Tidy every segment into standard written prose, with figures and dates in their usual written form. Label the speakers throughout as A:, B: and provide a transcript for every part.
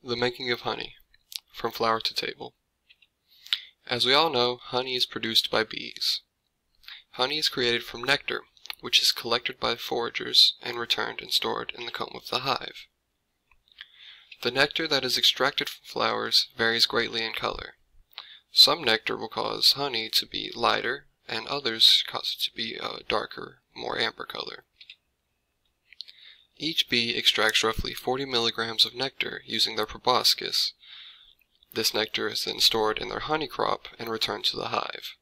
A: The making of honey, from flower to table. As we all know, honey is produced by bees. Honey is created from nectar, which is collected by foragers and returned and stored in the comb of the hive. The nectar that is extracted from flowers varies greatly in color. Some nectar will cause honey to be lighter, and others cause it to be a darker, more amber color. Each bee extracts roughly 40 milligrams of nectar using their proboscis. This nectar is then stored in their honey crop and returned to the hive.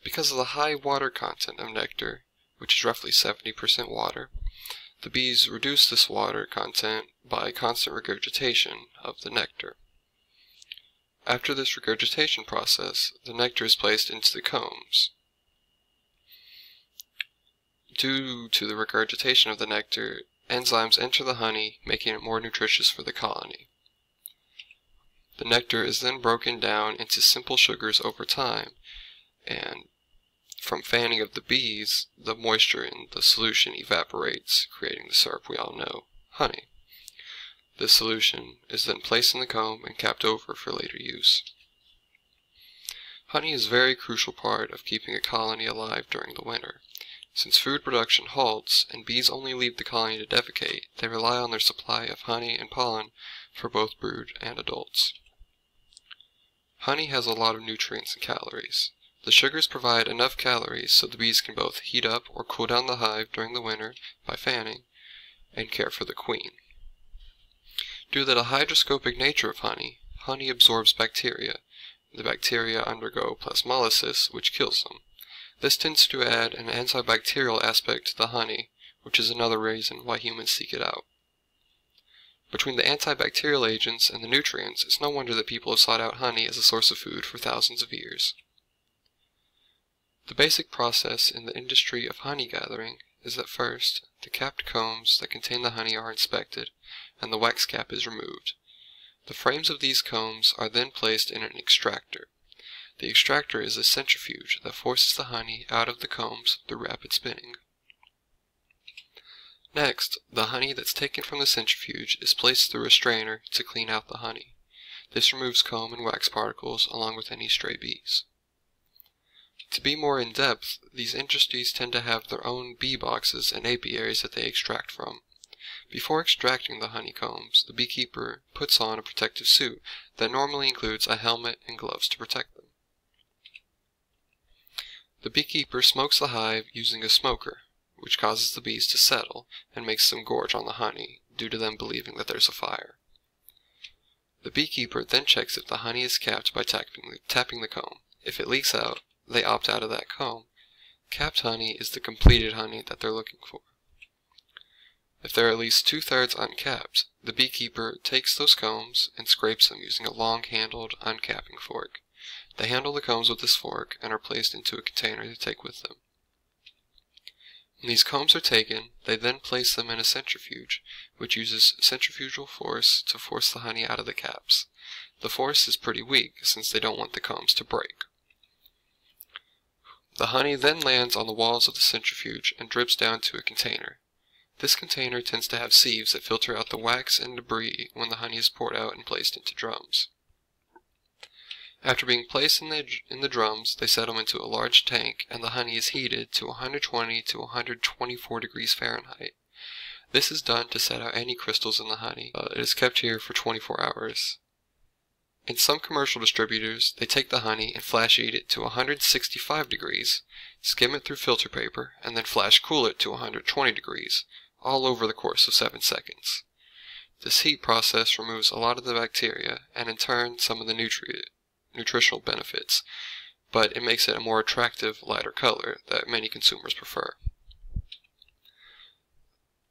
A: Because of the high water content of nectar, which is roughly 70% water, the bees reduce this water content by constant regurgitation of the nectar. After this regurgitation process, the nectar is placed into the combs. Due to the regurgitation of the nectar, enzymes enter the honey, making it more nutritious for the colony. The nectar is then broken down into simple sugars over time, and from fanning of the bees, the moisture in the solution evaporates, creating the syrup we all know, honey. This solution is then placed in the comb and capped over for later use. Honey is a very crucial part of keeping a colony alive during the winter. Since food production halts and bees only leave the colony to defecate, they rely on their supply of honey and pollen for both brood and adults. Honey has a lot of nutrients and calories. The sugars provide enough calories so the bees can both heat up or cool down the hive during the winter by fanning and care for the queen. Due to the hygroscopic nature of honey, honey absorbs bacteria. The bacteria undergo plasmolysis, which kills them. This tends to add an antibacterial aspect to the honey, which is another reason why humans seek it out. Between the antibacterial agents and the nutrients, it's no wonder that people have sought out honey as a source of food for thousands of years. The basic process in the industry of honey gathering is that first, the capped combs that contain the honey are inspected, and the wax cap is removed. The frames of these combs are then placed in an extractor. The extractor is a centrifuge that forces the honey out of the combs through rapid spinning. Next, the honey that's taken from the centrifuge is placed through a strainer to clean out the honey. This removes comb and wax particles along with any stray bees. To be more in-depth, these industries tend to have their own bee boxes and apiaries that they extract from. Before extracting the honeycombs, the beekeeper puts on a protective suit that normally includes a helmet and gloves to protect them. The beekeeper smokes the hive using a smoker, which causes the bees to settle and makes them gorge on the honey, due to them believing that there's a fire. The beekeeper then checks if the honey is capped by tapping the comb. If it leaks out, they opt out of that comb. Capped honey is the completed honey that they're looking for. If they're at least 2/3 uncapped, the beekeeper takes those combs and scrapes them using a long-handled uncapping fork. They handle the combs with this fork and are placed into a container to take with them. When these combs are taken, they then place them in a centrifuge, which uses centrifugal force to force the honey out of the caps. The force is pretty weak, since they don't want the combs to break. The honey then lands on the walls of the centrifuge and drips down to a container. This container tends to have sieves that filter out the wax and debris when the honey is poured out and placed into drums. After being placed in the drums, they settle into a large tank, and the honey is heated to 120 to 124 degrees Fahrenheit. This is done to set out any crystals in the honey. It is kept here for 24 hours. In some commercial distributors, they take the honey and flash heat it to 165 degrees, skim it through filter paper, and then flash cool it to 120 degrees, all over the course of 7 seconds. This heat process removes a lot of the bacteria, and in turn some of the nutritional benefits, but it makes it a more attractive, lighter color that many consumers prefer.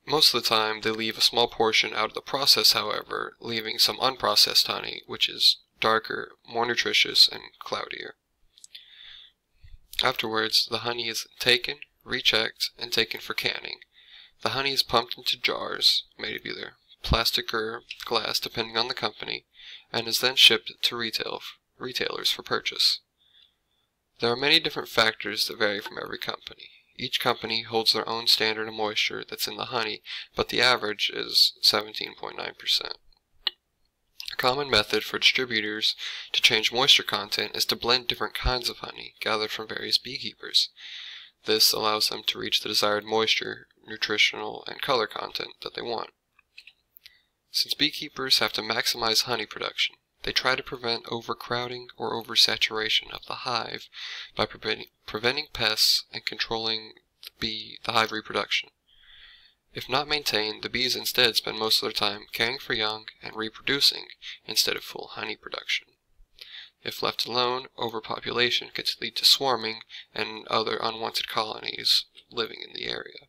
A: Most of the time, they leave a small portion out of the process, however, leaving some unprocessed honey, which is darker, more nutritious, and cloudier. Afterwards, the honey is taken, rechecked, and taken for canning. The honey is pumped into jars, made of either plastic or glass depending on the company, and is then shipped to retailers for purchase. There are many different factors that vary from every company. Each company holds their own standard of moisture that's in the honey, but the average is 17.9%. A common method for distributors to change moisture content is to blend different kinds of honey gathered from various beekeepers. This allows them to reach the desired moisture, nutritional, and color content that they want. Since beekeepers have to maximize honey production, they try to prevent overcrowding or oversaturation of the hive by preventing pests and controlling the hive reproduction. If not maintained, the bees instead spend most of their time caring for young and reproducing instead of full honey production. If left alone, overpopulation could lead to swarming and other unwanted colonies living in the area.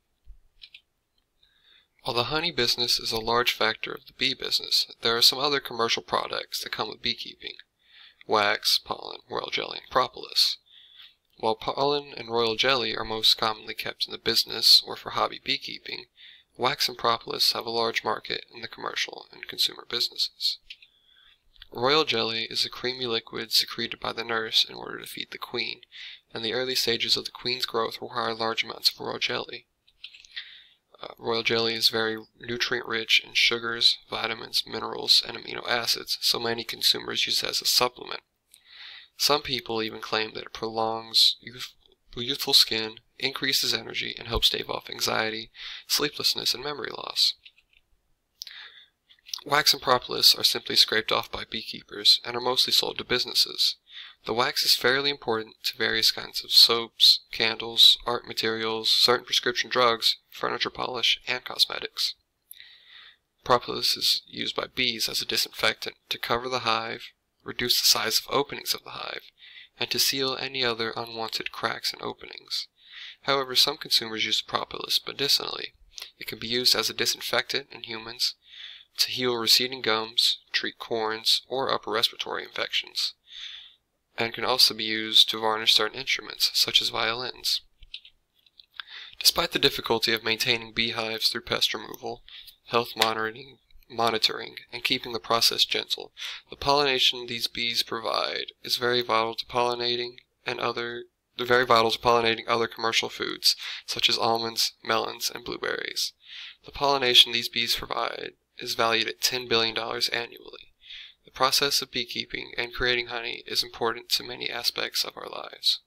A: While the honey business is a large factor of the bee business, there are some other commercial products that come with beekeeping: wax, pollen, royal jelly, and propolis. While pollen and royal jelly are most commonly kept in the business or for hobby beekeeping, wax and propolis have a large market in the commercial and consumer businesses. Royal jelly is a creamy liquid secreted by the nurse in order to feed the queen, and the early stages of the queen's growth require large amounts of royal jelly. Royal jelly is very nutrient-rich in sugars, vitamins, minerals, and amino acids, so many consumers use it as a supplement. Some people even claim that it prolongs youthful skin, increases energy, and helps stave off anxiety, sleeplessness, and memory loss. Wax and propolis are simply scraped off by beekeepers and are mostly sold to businesses. The wax is fairly important to various kinds of soaps, candles, art materials, certain prescription drugs, furniture polish, and cosmetics. Propolis is used by bees as a disinfectant to cover the hive, reduce the size of openings of the hive, and to seal any other unwanted cracks and openings. However, some consumers use the propolis medicinally. It can be used as a disinfectant in humans, to heal receding gums, treat corns, or upper respiratory infections, and can also be used to varnish certain instruments, such as violins. Despite the difficulty of maintaining beehives through pest removal, health monitoring, and keeping the process gentle, the pollination these bees provide is very vital to pollinating other commercial foods, such as almonds, melons, and blueberries. The pollination these bees provide is valued at $10 billion annually. The process of beekeeping and creating honey is important to many aspects of our lives.